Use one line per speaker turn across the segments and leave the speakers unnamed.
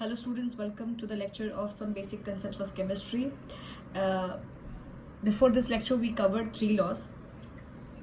Hello students, welcome to the lecture of some basic concepts of chemistry. Before this lecture we covered three laws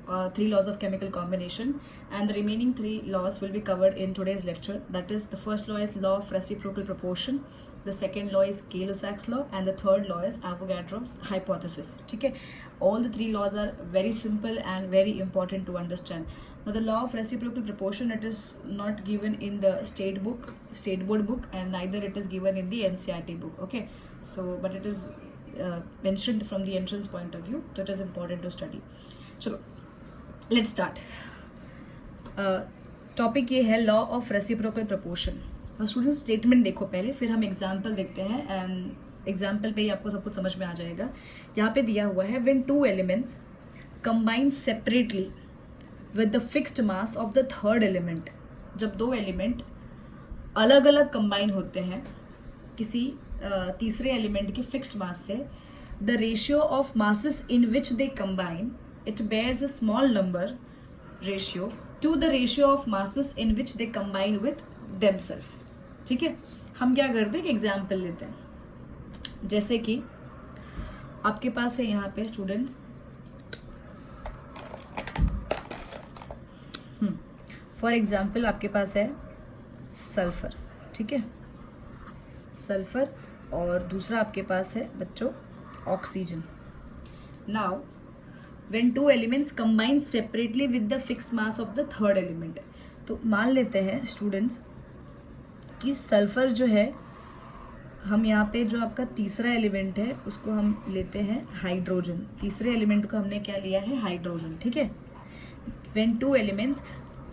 of chemical combination, and the remaining three laws will be covered in today's lecture. That is, the first law is law of reciprocal proportion, the second law is Gay-Lussac's law, and the third law is Avogadro's hypothesis. Okay, all the three laws are very simple and very important to understand. Now the law of reciprocal proportion, it is not given in the state board book, and neither it is given in the NCERT book. Okay, so but it is mentioned from the entrance point of view, so it is important to study. चलो let's start. Topic ये है law of reciprocal proportion. Student statement देखो पहले, फिर हम example देखते हैं, and example पे ही आपको सब कुछ समझ में आ जाएगा. यहाँ पे दिया हुआ है when two elements combine separately with the fixed mass of the third element. जब दो एलिमेंट अलग अलग कंबाइन होते हैं किसी तीसरे एलिमेंट के फिक्स्ड मास से, the ratio of masses in which they combine it bears a small number ratio to the ratio of masses in which they combine with themselves. ठीक है, हम क्या करते हैं कि एग्जाम्पल लेते हैं. जैसे कि आपके पास है यहाँ पे स्टूडेंट्स, फॉर एग्जाम्पल आपके पास है सल्फर. ठीक है, सल्फर, और दूसरा आपके पास है बच्चों oxygen. Now when two elements combine separately with the fixed mass of the third element, तो मान लेते हैं स्टूडेंट्स कि सल्फर जो है, हम यहाँ पे जो आपका तीसरा एलिमेंट है उसको हम लेते हैं हाइड्रोजन. तीसरे एलिमेंट को हमने क्या लिया है, हाइड्रोजन. ठीक है, when two elements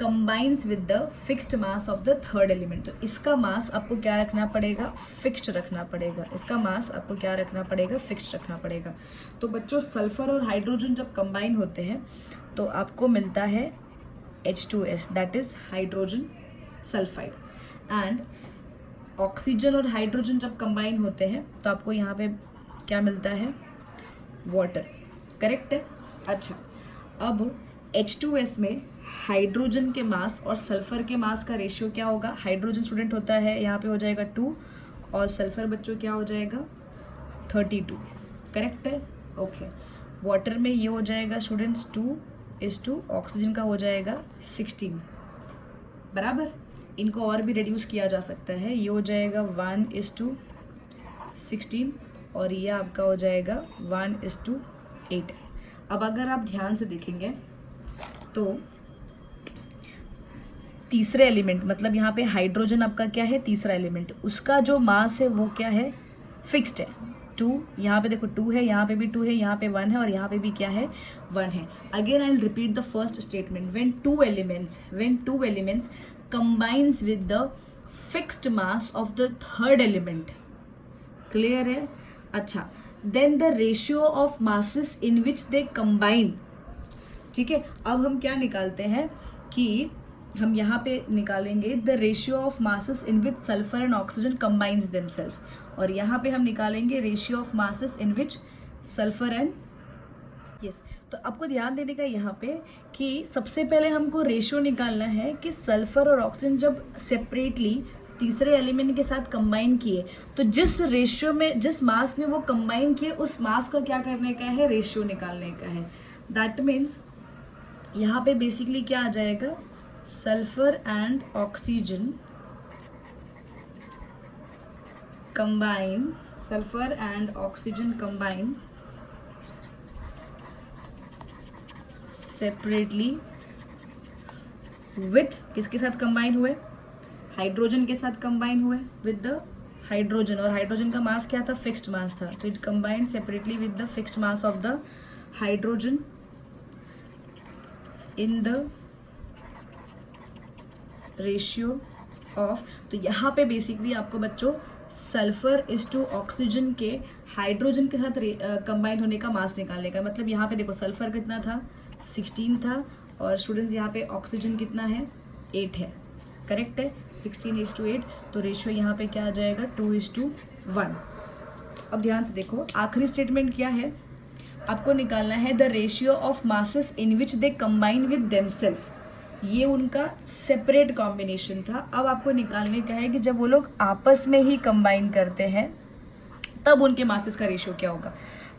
combines with the fixed mass of the third element, तो इसका मास आपको क्या रखना पड़ेगा, फिक्स्ड रखना पड़ेगा. इसका मास आपको क्या रखना पड़ेगा, फिक्स्ड रखना पड़ेगा. तो बच्चों सल्फर और हाइड्रोजन जब कंबाइन होते हैं तो आपको मिलता है H2S, that is hydrogen sulphide. And oxygen और हाइड्रोजन जब कंबाइन होते हैं तो आपको यहाँ पे क्या मिलता है, वाटर. करेक्ट है. अच्छा, अब H2S में हाइड्रोजन के मास और सल्फर के मास का रेशियो क्या होगा. हाइड्रोजन स्टूडेंट होता है यहाँ पे हो जाएगा 2, और सल्फर बच्चों क्या हो जाएगा 32. करेक्ट है. ओके, वाटर में ये हो जाएगा स्टूडेंट्स 2:2, ऑक्सीजन का हो जाएगा 16. बराबर. इनको और भी रिड्यूस किया जा सकता है, ये हो जाएगा 1:16, और ये आपका हो जाएगा 1:8. अब अगर आप ध्यान से देखेंगे तो तीसरे एलिमेंट, मतलब यहाँ पे हाइड्रोजन आपका क्या है, तीसरा एलिमेंट, उसका जो मास है वो क्या है, फिक्स्ड है. 2, यहाँ पे देखो 2 है, यहाँ पे भी 2 है, यहाँ पे 1 है, और यहाँ पे भी क्या है, 1 है. Again I will repeat the first statement. When two elements combines with the fixed mass of the third element. Clear है. अच्छा, then the ratio of masses in which they combine. ठीक है, अब हम क्या निकालते हैं कि हम यहाँ पे निकालेंगे the ratio of masses in which sulphur and oxygen combines themselves, और यहाँ पे हम निकालेंगे ratio of masses in which sulphur and yes. तो आपको ध्यान देने का यहाँ पे कि सबसे पहले हमको रेशियो निकालना है कि सल्फर और ऑक्सीजन जब सेपरेटली तीसरे एलिमेंट के साथ कंबाइन किए, तो जिस रेशियो में, जिस मास में वो कंबाइन किए, उस मास का क्या करने का है, रेशियो निकालने का है. दैट मीन्स यहाँ पे बेसिकली क्या आ जाएगा, sulphur and oxygen combine separately with, किसके साथ कंबाइन हुए, हाइड्रोजन के साथ कंबाइन हुए विद द हाइड्रोजन, और हाइड्रोजन का मास क्या था, फिक्स्ड मास था. तो it combined separately with the fixed mass of the hydrogen in the ratio of. तो यहाँ पे बेसिकली आपको बच्चों सल्फर इज टू ऑक्सीजन के हाइड्रोजन के साथ कंबाइन होने का मास निकालने का. मतलब यहाँ पे देखो सल्फर कितना था, 16 था, और स्टूडेंट्स यहाँ पे ऑक्सीजन कितना है, 8 है. करेक्ट है, 16:8. तो रेशियो यहाँ पे क्या आ जाएगा, 2:1. अब ध्यान से देखो, आखिरी स्टेटमेंट क्या है, आपको निकालना है the ratio of masses in which they combine with themselves. ये उनका सेपरेट कॉम्बिनेशन था। अब आपको निकालने का है कि जब वो लोग आपस में ही कंबाइन करते हैं तब उनके मासेस का रेशियो क्या होगा।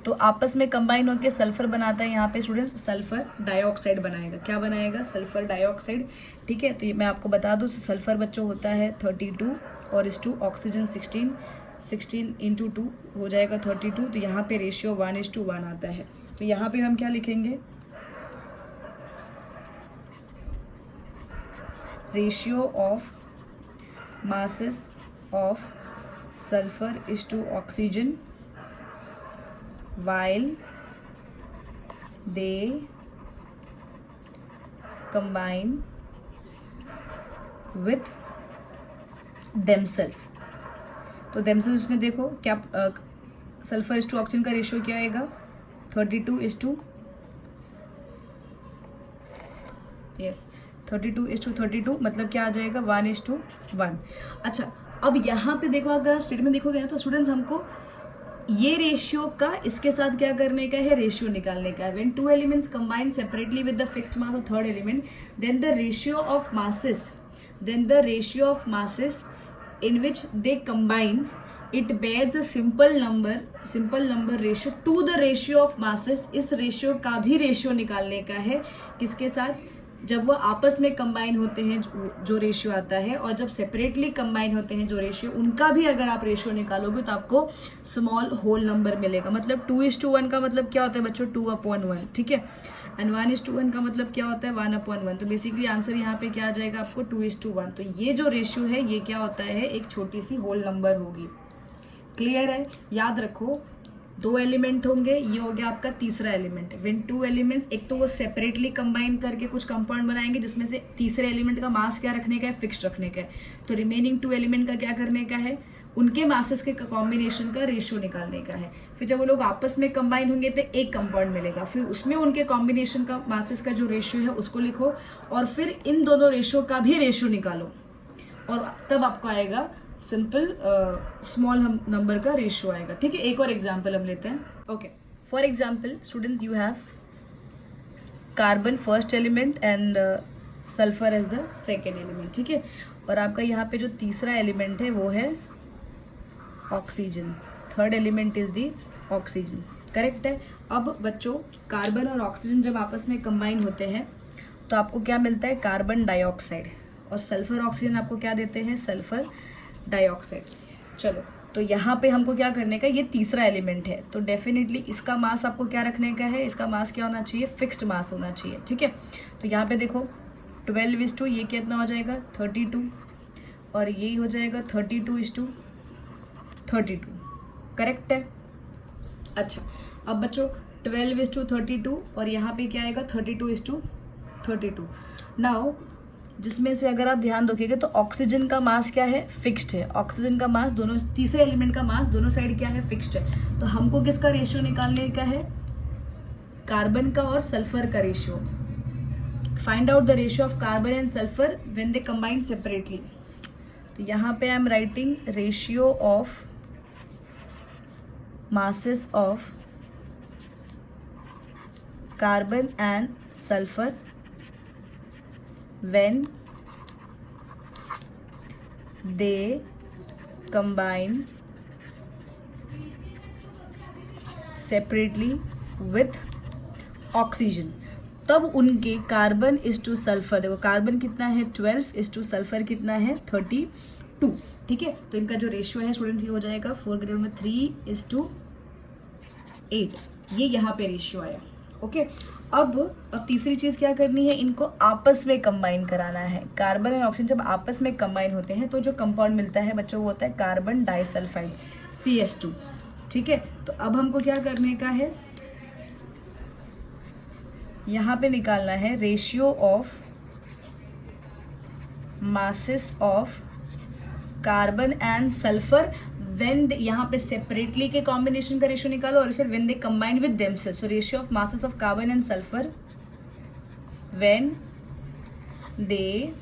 तो आपस में कंबाइन होकर सल्फर बनाता है यहाँ पे स्टूडेंट्स, सल्फर डाइऑक्साइड बनाएगा। क्या बनाएगा? Sulphur dioxide. ठीक है, तो ये मैं आपको बता दूँ, सल्फर बच्चों होता है 32 और इस 2 ऑक्सीजन 16 इंटू 2 हो जाएगा 32। तो यहाँ पे रेशियो 1:1 आता है। तो यहाँ पे हम क्या लिखेंगे? Ratio of masses of sulfur is to oxygen while they combine with themselves। तो themselves में देखो क्या सल्फर इस टू ऑक्सीजन का रेशियो क्या आएगा? 32:32 मतलब क्या आ जाएगा? 1:1। अच्छा, अब यहाँ पे देखो, अगर आप स्टेटमेंट देखोगे ना तो स्टूडेंट्स हमको ये रेशियो का इसके साथ क्या करने का है? रेशियो निकालने का है। When two elements combine separately with the fixed mass of third element then the ratio of masses in which they combine it bears a simple number ratio to the ratio of masses. इस ratio का भी ratio निकालने का है। किसके साथ? जब वो आपस में कंबाइन होते हैं जो रेशियो आता है, और जब सेपरेटली कंबाइन होते हैं जो रेशियो, उनका भी अगर आप रेशियो निकालोगे तो आपको स्मॉल होल नंबर मिलेगा। मतलब 2:1 का मतलब क्या होता है बच्चों? 2/1। ठीक है, एंड 1:1 का मतलब क्या होता है? 1/1। तो बेसिकली आंसर यहाँ पे क्या आ जाएगा आपको? 2:1। तो ये जो रेशियो है ये क्या होता है? एक छोटी सी होल नंबर होगी। क्लियर है? याद रखो, 2 एलिमेंट होंगे, ये हो गया आपका तीसरा एलिमेंट। व्हेन 2 एलिमेंट्स, एक तो वो सेपरेटली कंबाइन करके कुछ कंपाउंड बनाएंगे जिसमें से तीसरे एलिमेंट का मास क्या रखने का है? फिक्स्ड रखने का है। तो रिमेनिंग 2 एलिमेंट का क्या करने का है? उनके मासेस के कॉम्बिनेशन का रेशियो निकालने का है। फिर जब वो लोग आपस में कंबाइन होंगे तो एक कंपाउंड मिलेगा, फिर उसमें उनके कॉम्बिनेशन का मासेस का जो रेशियो है उसको लिखो, और फिर इन दोनों रेशियो का भी रेशियो निकालो, और तब आपको आएगा सिंपल स्मॉल नंबर का रेशियो आएगा। ठीक है, एक और एग्जांपल हम लेते हैं। Okay, for example students, you have carbon first element and sulphur as the second element. ठीक है, और आपका यहाँ पे जो तीसरा एलिमेंट है वो है oxygen. Third element is the oxygen. Correct है। अब बच्चों, कार्बन और ऑक्सीजन जब आपस में कंबाइन होते हैं तो आपको क्या मिलता है? Carbon dioxide. और सल्फर ऑक्सीजन आपको क्या देते हैं? Sulphur dioxide. चलो, तो यहाँ पे हमको क्या करने का? ये तीसरा एलिमेंट है, तो डेफिनेटली इसका मास आपको क्या रखने का है? इसका मास क्या होना चाहिए? फिक्स्ड मास होना चाहिए। ठीक है, तो यहाँ पे देखो 12:2, ये कितना हो जाएगा? 32, और ये हो जाएगा 32:32। करेक्ट है। अच्छा, अब बच्चों 12:32 और यहाँ पे क्या आएगा? 32:32। नाउ जिसमें से अगर आप ध्यान रखिएगा तो ऑक्सीजन का मास क्या है? फिक्स्ड है। ऑक्सीजन का मास दोनों, तीसरे एलिमेंट का मास दोनों साइड क्या है? फिक्स्ड है। तो हमको किसका रेशियो निकालने का है? कार्बन का और सल्फर का ratio. Find out the ratio of carbon and sulphur when they combine separately. तो यहाँ पे I am writing ratio of masses of carbon and sulfur when they combine separately with oxygen। तब उनके carbon is two sulphur, देखो carbon कितना है? 12 is two sulphur कितना है? 32। ठीक है, तो इनका जो रेशियो है स्टूडेंट्स ये हो जाएगा 4:3:8। ये यहाँ पे रेशियो आया। ओके, अब तीसरी चीज क्या करनी है? इनको आपस में कंबाइन कराना है। कार्बन और ऑक्सीजन जब आपस में कंबाइन होते हैं तो जो कंपाउंड मिलता है बच्चों वो होता है कार्बन डाइसल्फाइड, CS2। ठीक है, तो अब हमको क्या करने का है? यहाँ पे निकालना है ratio of masses of carbon and sulphur when, यहाँ पे सेपरेटली के कॉम्बिनेशन का रेशियो निकालो, और इसे when they combine with themselves. So ratio of masses of carbon and sulphur when they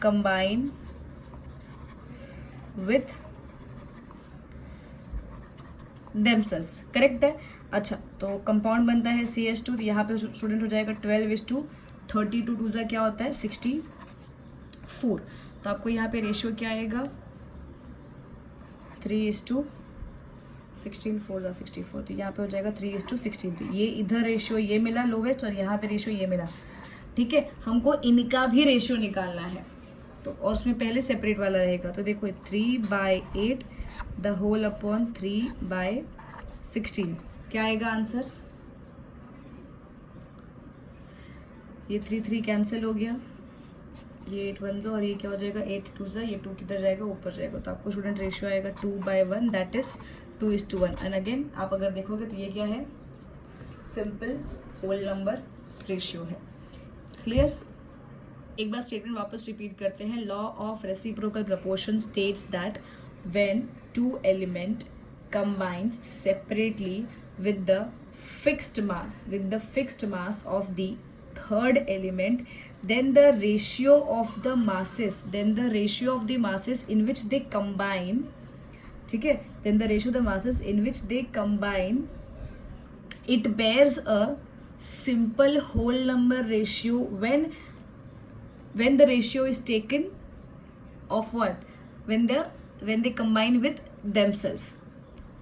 combine with themselves. Correct है। अच्छा, तो कंपाउंड बनता है CS2, तो यहाँ पे स्टूडेंट हो जाएगा 12:32। 30 टू 2 ज़ा क्या होता है 64। तो आपको यहाँ पे रेशियो क्या आएगा 3:16, 4 ज़ा 64, तो यहाँ पे हो जाएगा 3:16। ये इधर रेशियो ये मिला लोवेस्ट और यहाँ पे रेशियो ये मिला, ठीक है। हमको इनका भी रेशियो निकालना है, तो और उसमें पहले सेपरेट वाला रहेगा। तो देखो 3/8 द होल अपॉन 3/16 क्या आएगा आंसर, ये 3 कैंसिल हो गया, ये 8 1 और ये क्या हो जाएगा 8 2 ये 2 किधर जाएगा ऊपर जाएगा। तो आपको स्टूडेंट रेशियो आएगा 2/1 दैट इज 2:1। एंड अगेन आप अगर देखोगे तो ये क्या है सिंपल होल नंबर रेशियो है। क्लियर। एक बार स्टेटमेंट वापस रिपीट करते हैं। Law of reciprocal proportion states that when two element combines separately with the fixed mass of the third element, then the ratio of the masses in which they combine, ठीक है, then the ratio of the masses in which they combine, it bears a simple whole number ratio when the ratio is taken of what, when they combine with themselves.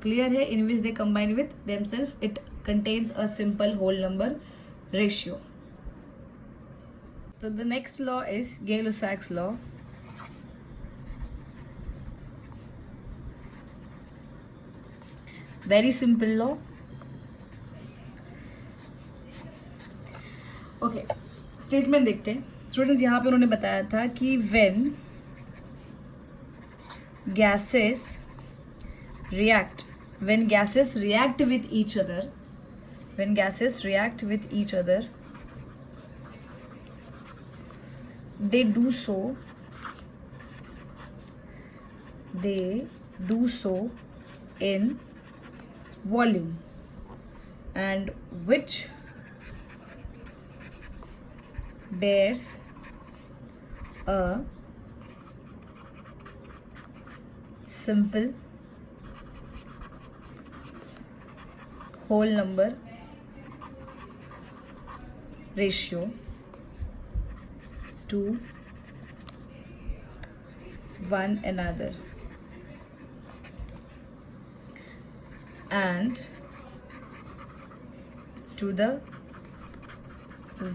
Clear है, in which they combine with themselves, it contains a simple whole number ratio. So the next law is Gay-Lussac's law. Very simple law. Okay, statement देखते हैं students. यहाँ पे उन्होंने बताया था कि when gases react with each other, they do so in volume, and which bears a simple whole number ratio to one another, and to the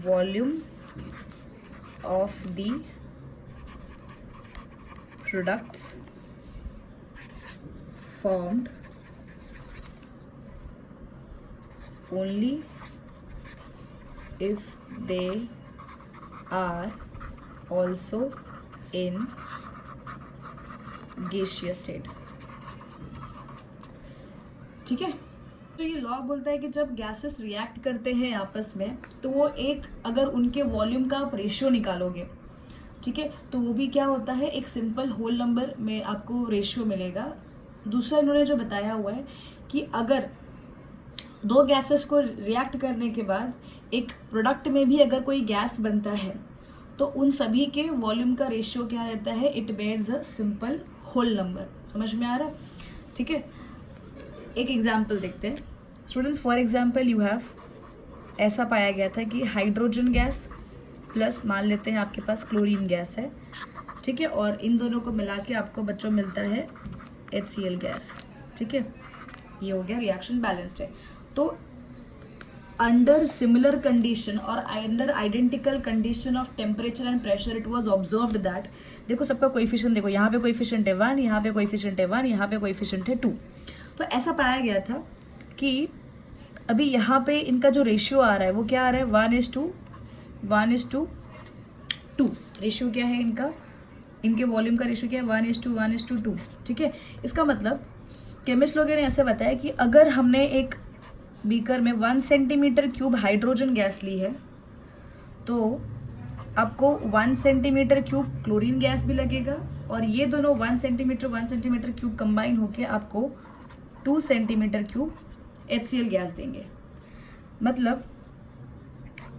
volume of the products formed only if they are also in gaseous state। ठीक है। तो ये law बोलता है कि जब gases react करते हैं आपस में, तो वो एक अगर उनके वॉल्यूम का आप रेशियो निकालोगे, ठीक है, तो वो भी क्या होता है एक सिंपल होल नंबर में आपको रेशियो मिलेगा। दूसरा इन्होंने जो बताया हुआ है कि अगर दो गैसेस को रिएक्ट करने के बाद एक प्रोडक्ट में भी अगर कोई गैस बनता है, तो उन सभी के वॉल्यूम का रेशियो क्या रहता है, it bears a simple whole number. समझ में आ रहा है? ठीक है। एक एग्जाम्पल देखते हैं students. For example you have, ऐसा पाया गया था कि हाइड्रोजन गैस प्लस मान लेते हैं आपके पास क्लोरीन गैस है, ठीक है, और इन दोनों को मिला के आपको बच्चों मिलता है HCl गैस। ठीक है, ये हो गया रिएक्शन बैलेंस्ड है। तो अंडर सिमिलर कंडीशन और under identical condition of temperature and pressure it was observed that, देखो सबका कोएफिशिएंट देखो, यहाँ पे कोएफिशिएंट है 1, यहाँ पे कोएफिशिएंट है 1, यहाँ पे कोएफिशिएंट है 2। तो ऐसा पाया गया था कि अभी यहाँ पे इनका जो रेशियो आ रहा है वो क्या आ रहा है 1:1:2। रेशियो क्या है इनका, इनके वॉल्यूम का रेशियो क्या है 1:1:2। ठीक है, इसका मतलब केमिस्ट लोगों ने ऐसे बताया कि अगर हमने एक बीकर में 1 सेंटीमीटर क्यूब हाइड्रोजन गैस ली है, तो आपको 1 सेंटीमीटर क्यूब क्लोरीन गैस भी लगेगा, और ये दोनों 1 सेंटीमीटर क्यूब कंबाइन होके आपको 2 सेंटीमीटर क्यूब HCl गैस देंगे। मतलब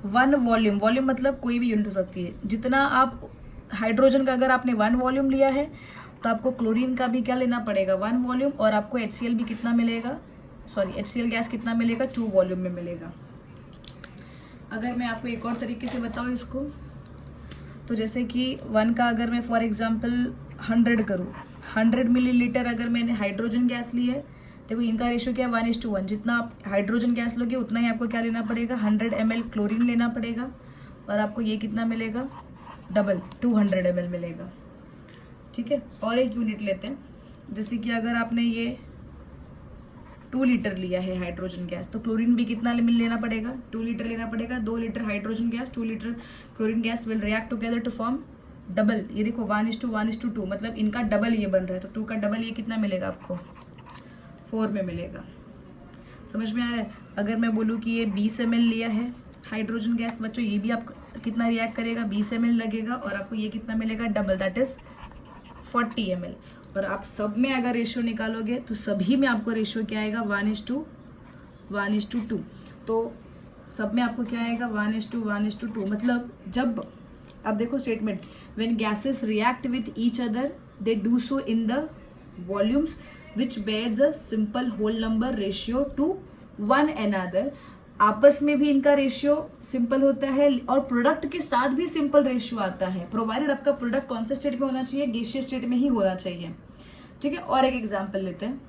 1 वॉल्यूम मतलब कोई भी यूनिट हो सकती है। जितना आप हाइड्रोजन का अगर आपने 1 वॉल्यूम लिया है, तो आपको क्लोरीन का भी क्या लेना पड़ेगा 1 वॉल्यूम, और आपको HCl भी कितना मिलेगा, HCl गैस कितना मिलेगा 2 वॉल्यूम में मिलेगा। अगर मैं आपको एक और तरीके से बताऊँ इसको, तो जैसे कि 1 का अगर मैं फॉर एग्जांपल 100 करूँ, 100 मिलीलीटर अगर मैंने हाइड्रोजन गैस ली है, देखो इनका रेशियो क्या है 1:1। जितना आप हाइड्रोजन गैस लोगे उतना ही आपको क्या लेना पड़ेगा, 100 ml क्लोरीन लेना पड़ेगा, और आपको ये कितना मिलेगा, डबल 200 ml मिलेगा। ठीक है, और एक यूनिट लेते हैं, जैसे कि अगर आपने ये 2 लीटर लिया है हाइड्रोजन गैस, तो क्लोरीन भी कितना लेना पड़ेगा, 2 लीटर लेना पड़ेगा। 2 litre hydrogen gas, 2 litre chlorine gas will react together to form double. ये देखो 1:1:2, मतलब इनका डबल ये बन रहा है, तो 2 का डबल ये कितना मिलेगा आपको, 4 में मिलेगा। समझ में आ रहा है? अगर मैं बोलूँ कि ये 20 ml लिया है हाइड्रोजन गैस बच्चों, ये भी आपको कितना रिएक्ट करेगा, 20 ml लगेगा, और आपको ये कितना मिलेगा, डबल, दैट इज 40 ml। और आप सब में अगर रेशियो निकालोगे तो सभी में आपको रेशियो क्या आएगा, 1:1:2। तो सब में आपको क्या आएगा, 1:1:2। मतलब जब अब देखो statement, when gases react with each other they do so in the volumes which bears a simple whole number ratio to one another. आपस में भी इनका रेशियो सिंपल होता है, और प्रोडक्ट के साथ भी सिंपल रेशियो आता है, प्रोवाइडेड आपका प्रोडक्ट कौन से स्टेट में होना चाहिए, गैसियस स्टेट में ही होना चाहिए। ठीक है, और एक एग्जांपल लेते हैं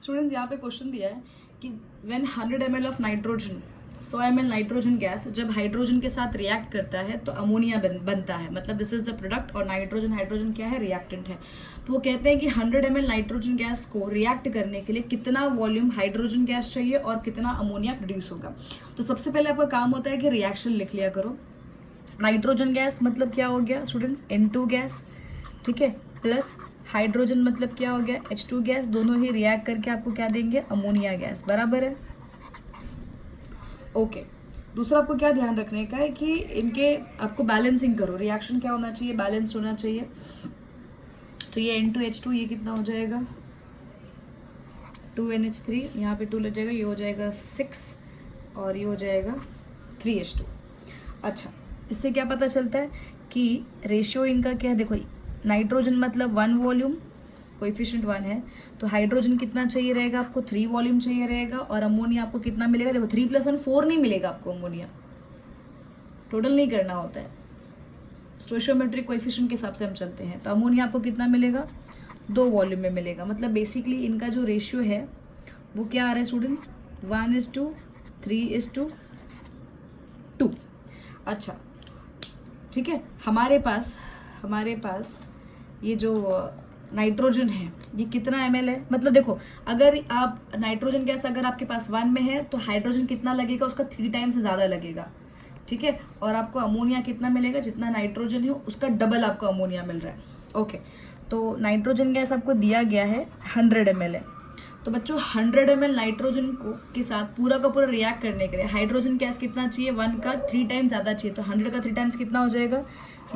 स्टूडेंट्स। यहाँ पे क्वेश्चन दिया है कि when 100 ml of nitrogen, 100 ml nitrogen gas जब हाइड्रोजन के साथ रिएक्ट करता है तो अमोनिया बनता है, मतलब दिस इज द प्रोडक्ट, और नाइट्रोजन हाइड्रोजन क्या है, रिएक्टेंट है। तो वो कहते हैं कि 100 ml नाइट्रोजन गैस को रिएक्ट करने के लिए कितना वॉल्यूम हाइड्रोजन गैस चाहिए और कितना अमोनिया प्रोड्यूस होगा। तो सबसे पहले आपका काम होता है कि रिएक्शन लिख लिया करो। नाइट्रोजन गैस मतलब क्या हो गया स्टूडेंट्स, N2 गैस, ठीक है, प्लस हाइड्रोजन मतलब क्या हो गया, H2 गैस, दोनों ही रिएक्ट करके आपको क्या देंगे, अमोनिया गैस, बराबर है। ओके, दूसरा आपको क्या ध्यान रखने का है कि इनके आपको बैलेंसिंग करो, रिएक्शन क्या होना चाहिए, बैलेंस होना चाहिए। तो ये N2H2 ये कितना हो जाएगा, 2NH3, यहाँ पे 2 लग जाएगा, ये हो जाएगा 6, और ये हो जाएगा 3H2। अच्छा, इससे क्या पता चलता है कि रेशियो इनका क्या है, देखो नाइट्रोजन मतलब 1 वॉल्यूम, कोएफिशिएंट 1 है, तो हाइड्रोजन कितना चाहिए रहेगा आपको, 3 वॉल्यूम चाहिए रहेगा, और अमोनिया आपको कितना मिलेगा, देखो 3 + 1 4 नहीं मिलेगा आपको अमोनिया, टोटल नहीं करना होता है, स्टोइशियोमेट्रिक कोएफिशिएंट के हिसाब से हम चलते हैं। तो अमोनिया आपको कितना मिलेगा, 2 वॉल्यूम में मिलेगा। मतलब बेसिकली इनका जो रेशियो है वो क्या आ रहा है स्टूडेंट्स, 1:3:2। अच्छा, ठीक है, हमारे पास ये जो नाइट्रोजन है ये कितना ml है, मतलब देखो अगर आप नाइट्रोजन गैस अगर आपके पास 1 में है तो हाइड्रोजन कितना लगेगा, उसका 3 टाइम्स से ज़्यादा लगेगा, ठीक है, और आपको अमोनिया कितना मिलेगा, जितना नाइट्रोजन है उसका डबल आपको अमोनिया मिल रहा है। ओके, तो नाइट्रोजन गैस आपको दिया गया है 100 ml है, तो बच्चों 100 ml नाइट्रोजन को के साथ पूरा का पूरा रिएक्ट करने के लिए हाइड्रोजन गैस कितना चाहिए, 1 का 3 टाइम्स ज़्यादा चाहिए, तो 100 का 3 टाइम्स कितना हो जाएगा,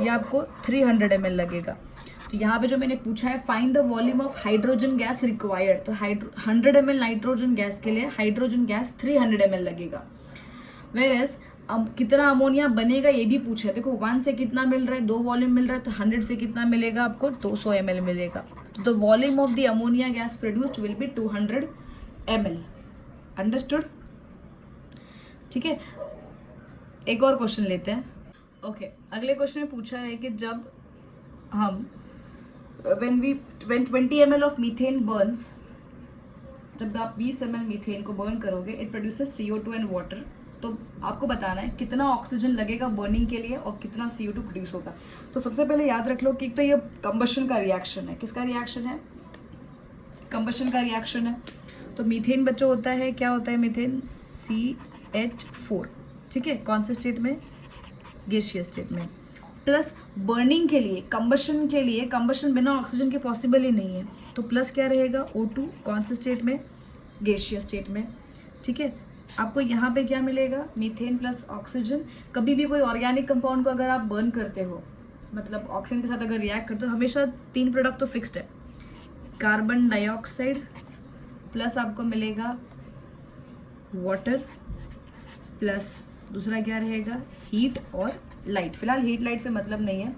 ये आपको 300 ml लगेगा। तो यहाँ पे जो मैंने पूछा है find the volume of hydrogen gas required, तो 100 ml नाइट्रोजन गैस के लिए हाइड्रोजन गैस 300 ml लगेगा। वेयरएज कितना अमोनिया बनेगा ये भी पूछा है, देखो 1 से कितना मिल रहा है, 2 वॉल्यूम मिल रहा है, तो 100 से कितना मिलेगा आपको, 200 ml मिलेगा। तो volume of the ammonia gas produced will be 200 ml। Understood? ठीक है, एक और क्वेश्चन लेते हैं। ओके, अगले क्वेश्चन में पूछा है कि जब हम when 20 ml of methane Burns, जब आप 20 ml मीथेन को बर्न करोगे it produces CO2 and water, तो आपको बताना है कितना ऑक्सीजन लगेगा बर्निंग के लिए और कितना CO2 प्रोड्यूस होगा। तो सबसे पहले याद रख लो कि तो ये कंबशन का रिएक्शन है, किसका रिएक्शन है, कंबशन का रिएक्शन है। तो मीथेन बच्चों होता है, क्या होता है मीथेन, CH4, ठीक है, कौन से स्टेट में, गैसियस स्टेट में, प्लस बर्निंग के लिए, कंबशन के लिए, कंबशन बिना ऑक्सीजन के पॉसिबल ही नहीं है, तो प्लस क्या रहेगा, O2, कौन से स्टेट में, गैसियस स्टेट में, ठीक है। आपको यहाँ पे क्या मिलेगा, मीथेन प्लस ऑक्सीजन। कभी भी कोई ऑर्गेनिक कंपाउंड को अगर आप बर्न करते हो, मतलब ऑक्सीजन के साथ अगर रिएक्ट करते हो, हमेशा 3 प्रोडक्ट तो फिक्स्ड है, कार्बन डाइऑक्साइड प्लस आपको मिलेगा वाटर, प्लस दूसरा क्या रहेगा, हीट और लाइट। फिलहाल हीट लाइट से मतलब नहीं है,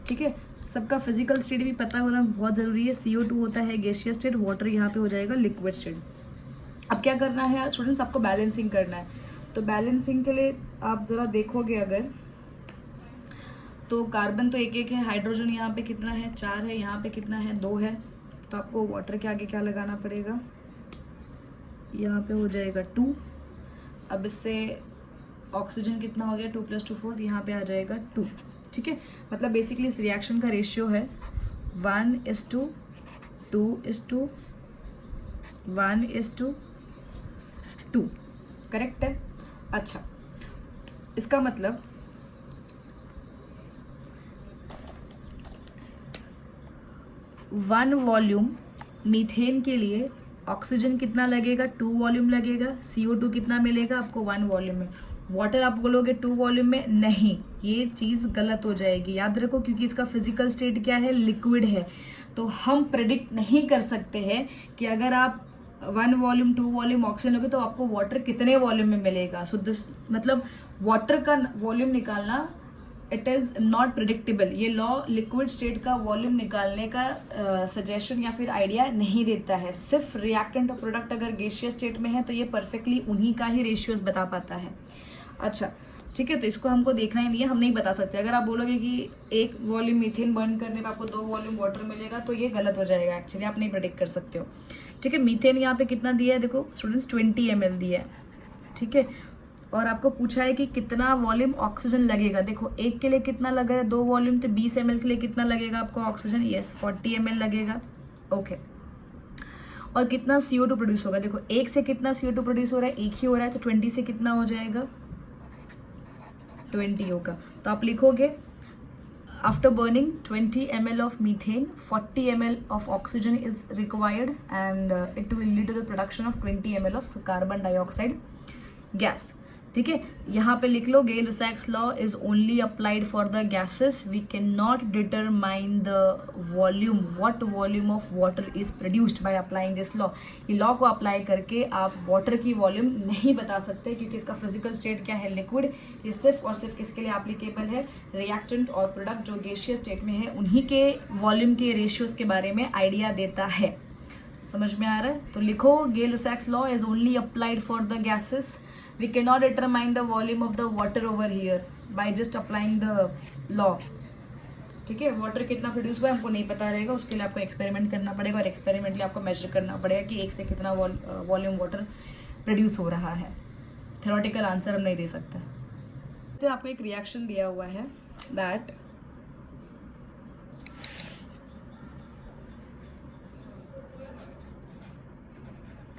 ठीक है, सबका फिजिकल स्टेट भी पता होना बहुत ज़रूरी है। CO2 होता है गैसियस स्टेट, वाटर यहाँ पे हो जाएगा लिक्विड स्टेट। अब क्या करना है स्टूडेंट्स, आपको बैलेंसिंग करना है। तो बैलेंसिंग के लिए आप ज़रा देखोगे अगर, तो कार्बन तो एक एक है, हाइड्रोजन यहाँ पे कितना है 4 है, यहाँ पे कितना है 2 है, तो आपको वाटर के आगे क्या लगाना पड़ेगा, यहाँ पे हो जाएगा 2। अब इससे ऑक्सीजन कितना हो गया 2 + 2 4, यहाँ पे आ जाएगा 2। ठीक है, मतलब बेसिकली इस रिएक्शन का रेशियो है 1:2, 2:2, 1:2, करेक्ट है। अच्छा, इसका मतलब 1 वॉल्यूम मीथेन के लिए ऑक्सीजन कितना लगेगा, 2 वॉल्यूम लगेगा। CO2 कितना मिलेगा आपको 1 वॉल्यूम में। वाटर आप बोलोगे 2 वॉल्यूम में, नहीं, ये चीज़ गलत हो जाएगी, याद रखो, क्योंकि इसका फिजिकल स्टेट क्या है, लिक्विड है। तो हम प्रेडिक्ट नहीं कर सकते हैं कि अगर आप 1 वॉल्यूम 2 वॉल्यूम ऑक्सीजन लोगे तो आपको वाटर कितने वॉल्यूम में मिलेगा। सो दिस मतलब वाटर का वॉल्यूम निकालना, इट इज़ नॉट प्रिडिक्टेबल। ये लॉ लिक्विड स्टेट का वॉल्यूम निकालने का सजेशन या फिर आइडिया नहीं देता है। सिर्फ रिएक्टेंट और प्रोडक्ट अगर गैसियस स्टेट में है तो ये परफेक्टली उन्हीं का ही रेशियोज बता पाता है। अच्छा, ठीक है, तो इसको हमको देखना ही नहीं है, हम नहीं बता सकते। अगर आप बोलोगे कि 1 वॉल्यूम मीथेन बर्न करने पर आपको 2 वॉल्यूम वाटर मिलेगा, तो ये गलत हो जाएगा, एक्चुअली आप नहीं प्रेडिक्ट कर सकते हो। ठीक है, मीथेन यहाँ पे कितना दिया है, देखो स्टूडेंट्स 20 ml दिया है। ठीक है, और आपको पूछा है कि कितना वॉल्यूम ऑक्सीजन लगेगा। देखो एक के लिए कितना लगा है 2 वॉल्यूम, तो 20 ml के लिए कितना लगेगा आपको ऑक्सीजन, यस 40 ml लगेगा। ओके, और कितना CO2 प्रोड्यूस होगा, देखो 1 से कितना CO2 प्रोड्यूस हो रहा है, 1 ही हो रहा है, तो 20 से कितना हो जाएगा 20 होगा। तो आप लिखोगे after burning 20 ml of methane, 40 ml of oxygen is required and it will lead to the production of 20 ml of carbon dioxide gas। ठीक है, यहाँ पे लिख लो Gay-Lussac's law is only applied for the gases, we cannot determine the volume, what volume of water is produced by applying this law। ये law को apply करके आप water की वॉल्यूम नहीं बता सकते, क्योंकि इसका फिजिकल स्टेट क्या है, लिक्विड। ये सिर्फ और सिर्फ किसके लिए एप्लीकेबल है, रिएक्टेंट और प्रोडक्ट जो गैसियस स्टेट में है उन्हीं के वॉल्यूम के रेशियोज के बारे में आइडिया देता है। समझ में आ रहा है, तो लिखो Gay-Lussac's law is only applied for the gases, we cannot determine the volume of the water over here by just applying the law। ठीक है, वाटर कितना प्रोड्यूस हुआ है हमको नहीं पता रहेगा, उसके लिए आपको एक्सपेरिमेंट करना पड़ेगा, और एक्सपेरिमेंटली आपको मेजर करना पड़ेगा कि 1 से कितना वॉल्यूम वाटर प्रोड्यूस हो रहा है। थ्योरेटिकल आंसर हम नहीं दे सकते। तो आपको एक रिएक्शन दिया हुआ है that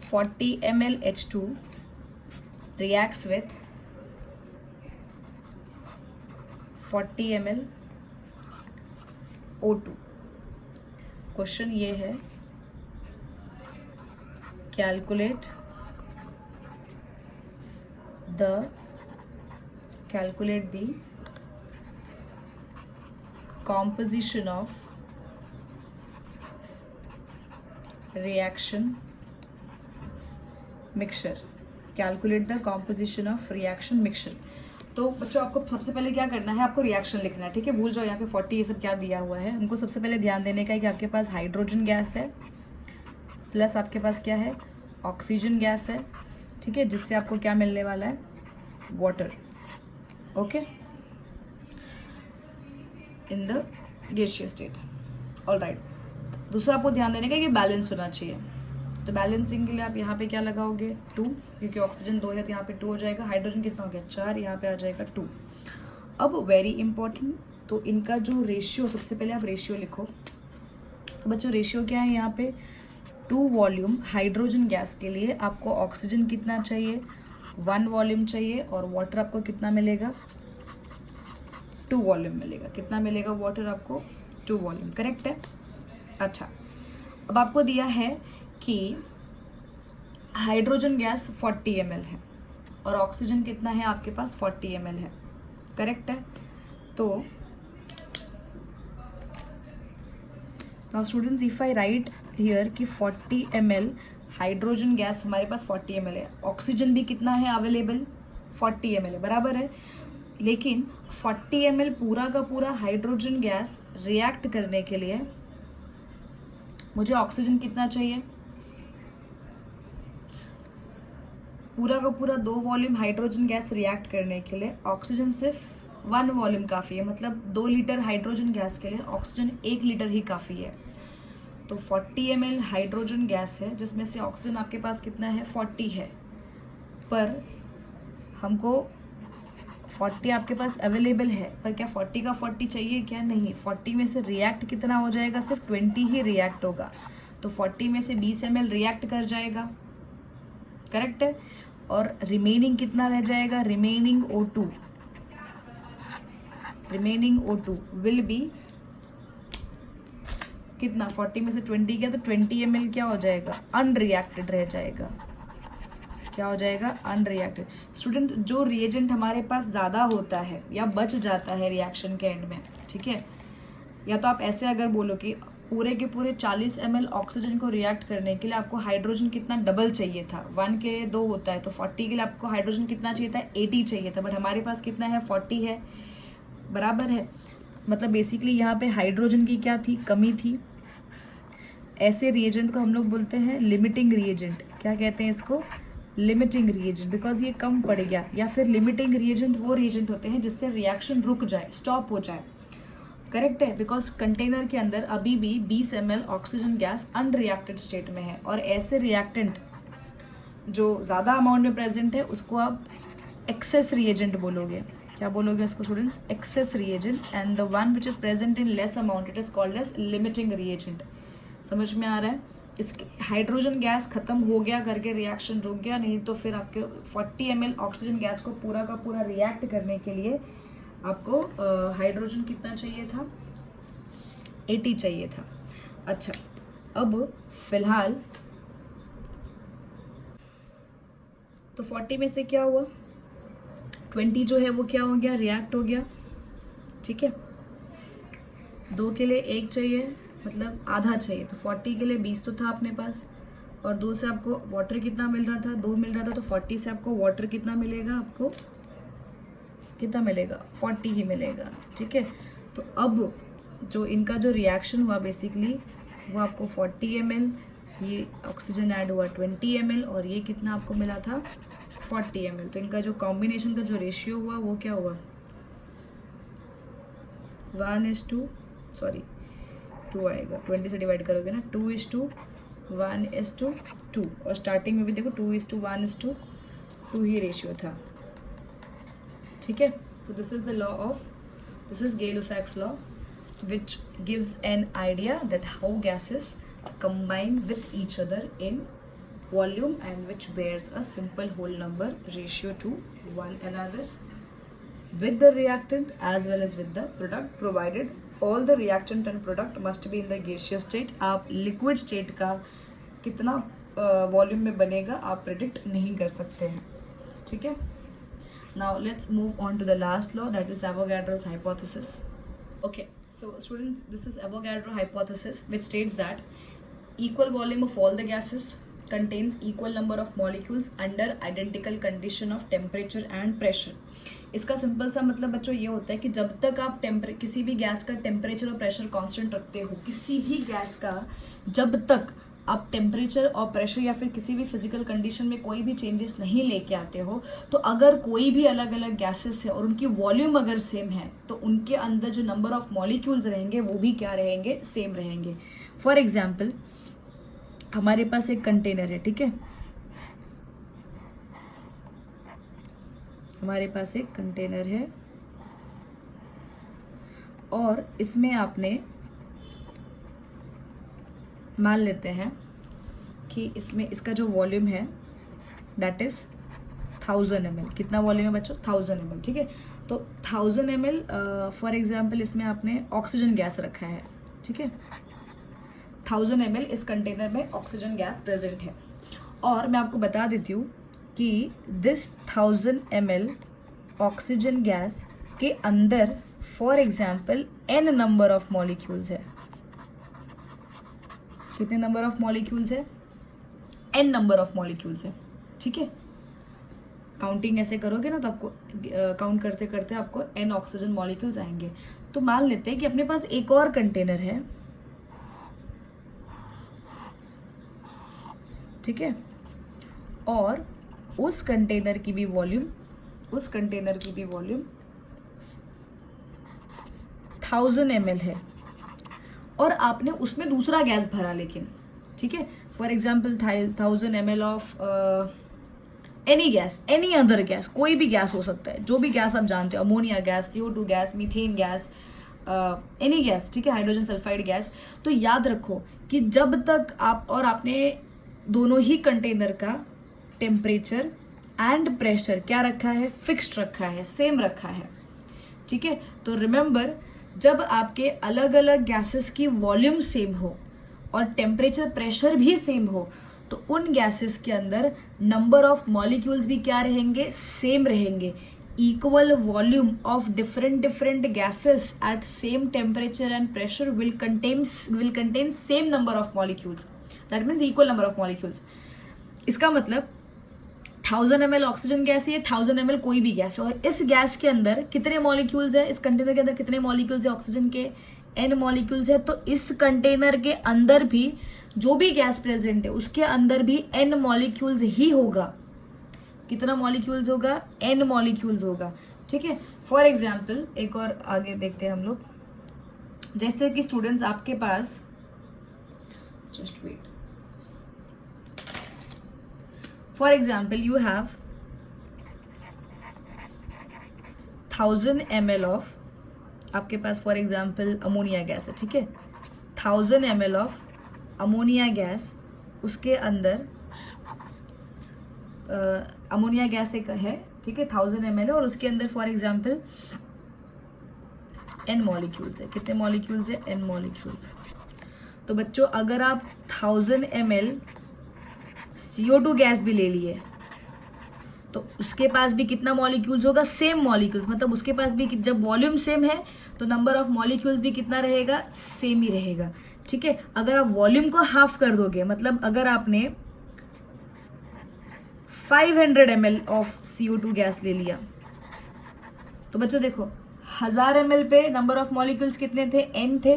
(40 ml H2 reacts with 40 ml O2। Question ये है, calculate the composition of reaction mixture। Calculate the composition of reaction mixture. तो बच्चों आपको सबसे पहले क्या करना है, आपको रिएक्शन लिखना है। ठीक है, भूल जाओ यहाँ पे 40 ये सब क्या दिया हुआ है। हमको सबसे पहले ध्यान देने का है कि आपके पास हाइड्रोजन गैस है प्लस आपके पास क्या है, ऑक्सीजन गैस है। ठीक है, जिससे आपको क्या मिलने वाला है, water. Okay, in the gaseous state. Alright, दूसरा आपको ध्यान देने का कि बैलेंस होना चाहिए। तो बैलेंसिंग के लिए आप यहाँ पे क्या लगाओगे 2, क्योंकि ऑक्सीजन 2 है तो यहाँ पे 2 हो जाएगा। हाइड्रोजन कितना हो गया 4, यहाँ पे आ जाएगा 2। अब वेरी इंपॉर्टेंट, तो इनका जो रेशियो, सबसे पहले आप रेशियो लिखो। तो बच्चों रेशियो क्या है यहाँ पे, 2 वॉल्यूम हाइड्रोजन गैस के लिए आपको ऑक्सीजन कितना चाहिए, 1 वॉल्यूम चाहिए, और वाटर आपको कितना मिलेगा 2 वॉल्यूम मिलेगा। कितना मिलेगा वाटर आपको 2 वॉल्यूम, करेक्ट है। अच्छा, अब आपको दिया है कि हाइड्रोजन गैस 40 ml है और ऑक्सीजन कितना है आपके पास 40 ml है, करेक्ट है। तो now students, if I right here कि 40 ml हाइड्रोजन गैस हमारे पास 40 ml है, ऑक्सीजन भी कितना है अवेलेबल 40 ml है, बराबर है। लेकिन 40 ml पूरा का पूरा हाइड्रोजन गैस रिएक्ट करने के लिए मुझे ऑक्सीजन कितना चाहिए, पूरा का पूरा 2 वॉल्यूम हाइड्रोजन गैस रिएक्ट करने के लिए ऑक्सीजन सिर्फ 1 वॉल्यूम काफ़ी है, मतलब 2 लीटर हाइड्रोजन गैस के लिए ऑक्सीजन 1 लीटर ही काफ़ी है। तो 40 ml हाइड्रोजन गैस है जिसमें से ऑक्सीजन आपके पास कितना है 40 है, पर हमको 40 आपके पास अवेलेबल है, पर क्या 40 का 40 चाहिए क्या? नहीं, 40 में से रिएक्ट कितना हो जाएगा? सिर्फ 20 ही रिएक्ट होगा। तो 40 में से 20 ml रिएक्ट कर जाएगा, करेक्ट है, और रिमेनिंग कितना रह जाएगा? रिमेनिंग O2 विल बी कितना? 40 में से 20 गया तो 20 ml क्या हो जाएगा? अनरिएक्टेड रह जाएगा। क्या हो जाएगा? अनरिएक्टेड। स्टूडेंट, जो रिएजेंट हमारे पास ज़्यादा होता है या बच जाता है रिएक्शन के एंड में, ठीक है, या तो आप ऐसे अगर बोलो कि पूरे के पूरे 40 ml ऑक्सीजन को रिएक्ट करने के लिए आपको हाइड्रोजन कितना डबल चाहिए था, 1 के 2 होता है, तो 40 के लिए आपको हाइड्रोजन कितना चाहिए था? 80 चाहिए था, बट हमारे पास कितना है? 40 है, बराबर है। मतलब बेसिकली यहाँ पे हाइड्रोजन की क्या थी? कमी थी। ऐसे रिएजेंट को हम लोग बोलते हैं लिमिटिंग रिएजेंट। क्या कहते हैं इसको? लिमिटिंग रिएजेंट, बिकॉज ये कम पड़ गया। या फिर लिमिटिंग रिएजेंट वो रिएजेंट होते हैं जिससे रिएक्शन रुक जाए, स्टॉप हो जाए, करेक्ट है, बिकॉज कंटेनर के अंदर अभी भी 20 ml oxygen gas unreacted state में है। और ऐसे रिएक्टेंट जो ज़्यादा अमाउंट में प्रेजेंट है उसको आप एक्सेस रिएजेंट बोलोगे। क्या बोलोगे उसको students? Excess reagent. And the one which is present in less amount it is called as limiting reagent. समझ में आ रहा है? इसके हाइड्रोजन गैस खत्म हो गया करके रिएक्शन रुक गया, नहीं तो फिर आपके 40 ml ऑक्सीजन गैस को पूरा का पूरा रिएक्ट करने के लिए आपको हाइड्रोजन कितना चाहिए था? 80 चाहिए था। अच्छा, अब फिलहाल तो 40 में से क्या हुआ? 20 जो है वो क्या हो गया? रिएक्ट हो गया, ठीक है। 2 के लिए 1 चाहिए, मतलब आधा चाहिए, तो 40 के लिए 20 तो था अपने पास, और 2 से आपको वाटर कितना मिल रहा था? 2 मिल रहा था, तो 40 से आपको वाटर कितना मिलेगा? आपको कितना मिलेगा? 40 ही मिलेगा, ठीक है। तो अब जो इनका जो रिएक्शन हुआ बेसिकली वो आपको 40 ml, ये ऑक्सीजन ऐड हुआ 20 ml, और ये कितना आपको मिला था? 40 ml। तो इनका जो कॉम्बिनेशन का जो रेशियो हुआ वो क्या हुआ? 2 आएगा, 20 से डिवाइड करोगे ना, 2:1:2, और स्टार्टिंग में भी देखो 2:1:2 ही रेशियो था, ठीक है। So this is the law of, this is Gay-Lussac's law which gives an idea that how gases combine with each other in volume and which bears a simple whole number ratio to one another with the reactant as well as with the product, provided all the reactant and product must be in the gaseous state। आप liquid state का कितना volume में बनेगा आप predict नहीं कर सकते हैं, ठीक है। Now let's move on to the last law, that is Avogadro's hypothesis. Okay, so student, this is Avogadro hypothesis which states that equal volume of all the gases contains equal number of molecules under identical condition of temperature and pressure। इसका simple सा मतलब बच्चों ये होता है कि जब तक आप किसी भी गैस का टेम्परेचर और प्रेशर कांस्टेंट रखते हो, किसी भी गैस का जब तक आप टेम्परेचर और प्रेशर या फिर किसी भी फिजिकल कंडीशन में कोई भी चेंजेस नहीं लेके आते हो, तो अगर कोई भी अलग अलग गैसेस है और उनकी वॉल्यूम अगर सेम है तो उनके अंदर जो नंबर ऑफ मॉलिक्यूल्स रहेंगे वो भी क्या रहेंगे? सेम रहेंगे। फॉर एग्जाम्पल हमारे पास एक कंटेनर है, ठीक है, हमारे पास एक कंटेनर है और इसमें आपने मान लेते हैं कि इसमें इसका जो वॉल्यूम है दैट इज 1000 ml। कितना वॉल्यूम है बच्चों? 1000 ml, ठीक है। तो 1000 ml फॉर एग्जांपल इसमें आपने ऑक्सीजन गैस रखा है, ठीक है। 1000 ml इस कंटेनर में ऑक्सीजन गैस प्रेजेंट है, और मैं आपको बता देती हूँ कि दिस 1000 ml ऑक्सीजन गैस के अंदर for example n number of molecules है। कितने नंबर ऑफ मॉलिक्यूल्स है? n नंबर ऑफ मॉलिक्यूल्स है, ठीक है। काउंटिंग ऐसे करोगे ना तो आपको काउंट करते करते आपको n ऑक्सीजन मॉलिक्यूल्स आएंगे। तो मान लेते हैं कि अपने पास एक और कंटेनर है, ठीक है, और उस कंटेनर की भी वॉल्यूम 1000 ml है और आपने उसमें दूसरा गैस भरा, लेकिन ठीक है, for example 1000 ml of any gas, any other gas, कोई भी गैस हो सकता है, जो भी गैस आप जानते हो, ammonia gas, CO2 gas, methane gas, any gas, ठीक है, हाइड्रोजन सल्फाइड गैस। तो याद रखो कि जब तक आप और आपने दोनों ही कंटेनर का टेम्परेचर एंड प्रेशर क्या रखा है, फिक्स्ड रखा है, सेम रखा है, ठीक है। तो रिमेंबर, जब आपके अलग अलग गैसेस की वॉल्यूम सेम हो और टेम्परेचर प्रेशर भी सेम हो, तो उन गैसेस के अंदर नंबर ऑफ मॉलिक्यूल्स भी क्या रहेंगे, सेम रहेंगे। Equal volume of different gases at same temperature and pressure will contain same number of molecules, that means equal number of molecules. इसका मतलब 1000 ml ऑक्सीजन गैस है, 1000 ml कोई भी गैस है, और इस गैस के अंदर कितने मॉलिक्यूल्स है, इस कंटेनर के अंदर कितने मॉलिक्यूल्स है, ऑक्सीजन के n मॉलिक्यूल्स है। तो इस कंटेनर के अंदर भी जो भी गैस प्रेजेंट है उसके अंदर भी n मॉलिक्यूल्स ही होगा। कितना मॉलिक्यूल्स होगा, n मॉलिक्यूल्स होगा, ठीक है। फॉर एग्जाम्पल एक और आगे देखते हैं हम लोग, जैसे कि स्टूडेंट्स आपके पास, just wait, for example you have 1000 ml of, आपके पास फॉर एग्जाम्पल अमोनिया गैस है, ठीक है, 1000 ml ऑफ अमोनिया गैस, उसके अंदर अमोनिया गैस एक है, ठीक है, 1000 ml है, और उसके अंदर फॉर एग्जाम्पल n मॉलिक्यूल्स है। कितने मॉलिक्यूल्स है, n मॉलिक्यूल्स। तो बच्चों अगर आप 1000 ml CO2 गैस भी ले लिए तो उसके पास भी कितना मॉलिक्यूल्स होगा, सेम मॉलिक्यूल्स, मतलब उसके पास भी जब वॉल्यूम सेम है तो नंबर ऑफ मॉलिक्यूल्स भी कितना रहेगा, सेम ही रहेगा, ठीक है। अगर आप वॉल्यूम को हाफ कर दोगे, मतलब अगर आपने 500 ml ऑफ CO2 गैस ले लिया, तो बच्चों देखो 1000 ml पे नंबर ऑफ मॉलिक्यूल्स कितने थे, n थे,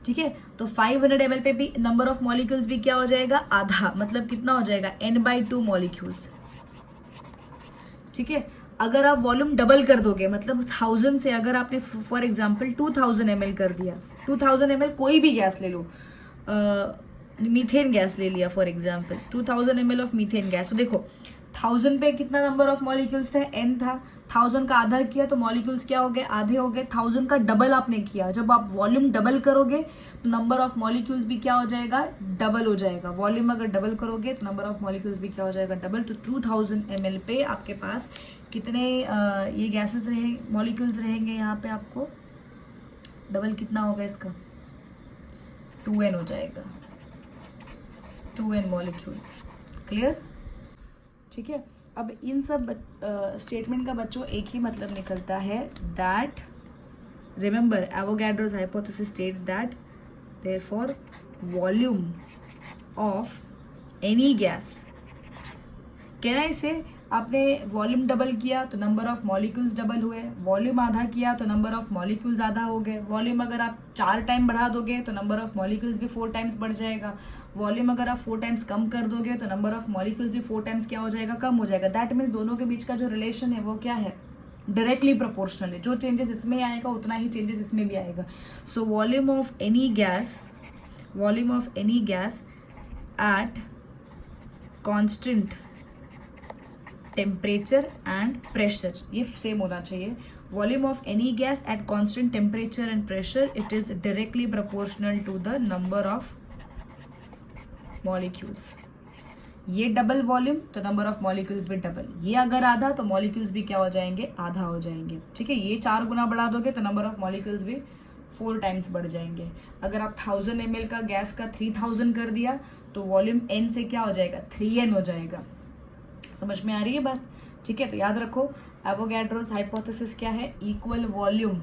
ठीक है। तो 500 ml पे भी नंबर ऑफ मॉलिक्यूल्स भी क्या हो जाएगा, आधा, मतलब कितना हो जाएगा, n/2 मॉलिक्यूल्स, ठीक है। अगर आप वॉल्यूम डबल कर दोगे, मतलब 1000 से अगर आपने फॉर एग्जांपल 2000 ml कर दिया, 2000 ml कोई भी गैस ले लो, मीथेन गैस ले लिया for example, 2000 ml of methane gas, तो देखो 1000 पे कितना नंबर ऑफ मॉलिक्यूल्स थे, n था, 1000 का आधा किया तो मॉलिक्यूल्स क्या हो गए, आधे हो गए। 1000 का डबल आपने किया, जब आप वॉल्यूम डबल करोगे तो नंबर ऑफ मॉलिक्यूल्स भी क्या हो जाएगा, डबल हो जाएगा। वॉल्यूम अगर डबल करोगे तो नंबर ऑफ मॉलिक्यूल्स भी क्या हो जाएगा, डबल। तो 2000 ml पे आपके पास कितने ये गैसेस रहे, मॉलिक्यूल्स रहेंगे, यहाँ पे आपको डबल कितना होगा इसका, 2n हो जाएगा, 2n मॉलिक्यूल्स। क्लियर, ठीक है। अब इन सब स्टेटमेंट का बच्चों एक ही मतलब निकलता है, that remember Avogadro's hypothesis states that therefore volume of any gas, कहना इसे, आपने वॉल्यूम डबल किया तो नंबर ऑफ मॉलिक्यूल्स डबल हुए, वॉल्यूम आधा किया तो नंबर ऑफ मॉलिक्यूल्स आधा हो गए, वॉल्यूम अगर आप 4 टाइम बढ़ा दोगे तो नंबर ऑफ मॉलिक्यूल्स भी 4 टाइम्स बढ़ जाएगा, वॉल्यूम अगर आप 4 टाइम्स कम कर दोगे तो नंबर ऑफ मॉलिक्यूल्स भी 4 टाइम्स क्या हो जाएगा, कम हो जाएगा। दैट मीन्स दोनों के बीच का जो रिलेशन है वो क्या है, डायरेक्टली प्रोपोर्शनल है। जो चेंजेस इसमें आएगा उतना ही चेंजेस इसमें भी आएगा। So volume of any gas at constant temperature and pressure, ये सेम होना चाहिए। Volume of any gas at constant temperature and pressure, it is directly proportional to the number of molecules. ये डबल वॉल्यूम तो number of molecules भी double, ये अगर आधा तो मॉलिक्यूल्स भी क्या हो जाएंगे, आधा हो जाएंगे, ठीक है। ये 4 गुना बढ़ा दोगे तो नंबर ऑफ मॉलिक्यूल्स भी 4 टाइम्स बढ़ जाएंगे। अगर आप 1000 ml का गैस का 3000 कर दिया तो वॉल्यूम n से क्या हो जाएगा, 3n हो जाएगा। समझ में आ रही है बात, ठीक है। तो याद रखो एवोगैड्रोस हाइपोथेसिस क्या है, equal volume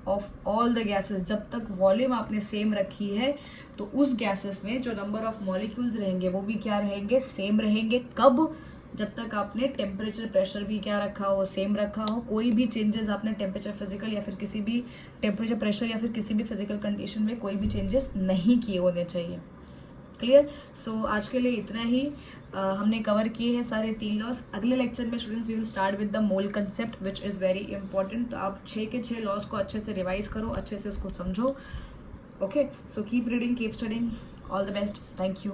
of all the gases. जब तक वॉल्यूम आपने सेम रखी है तो उस गैसेस में जो नंबर ऑफ मॉलिक्यूल्स रहेंगे वो भी क्या रहेंगे, सेम रहेंगे। कब, जब तक आपने टेम्परेचर प्रेशर भी क्या रखा हो, सेम रखा हो। कोई भी चेंजेस आपने टेम्परेचर फिजिकल या फिर किसी भी टेम्परेचर प्रेशर या फिर किसी भी फिजिकल कंडीशन में कोई भी चेंजेस नहीं किए होने चाहिए। क्लियर? सो आज के लिए इतना ही। हमने कवर किए हैं सारे 3 लॉस। अगले लेक्चर में students we will start with the mole concept which is very important. तो आप 6 के 6 लॉस को अच्छे से रिवाइज करो, अच्छे से उसको समझो। Okay, so keep reading, keep studying, all the best, thank you.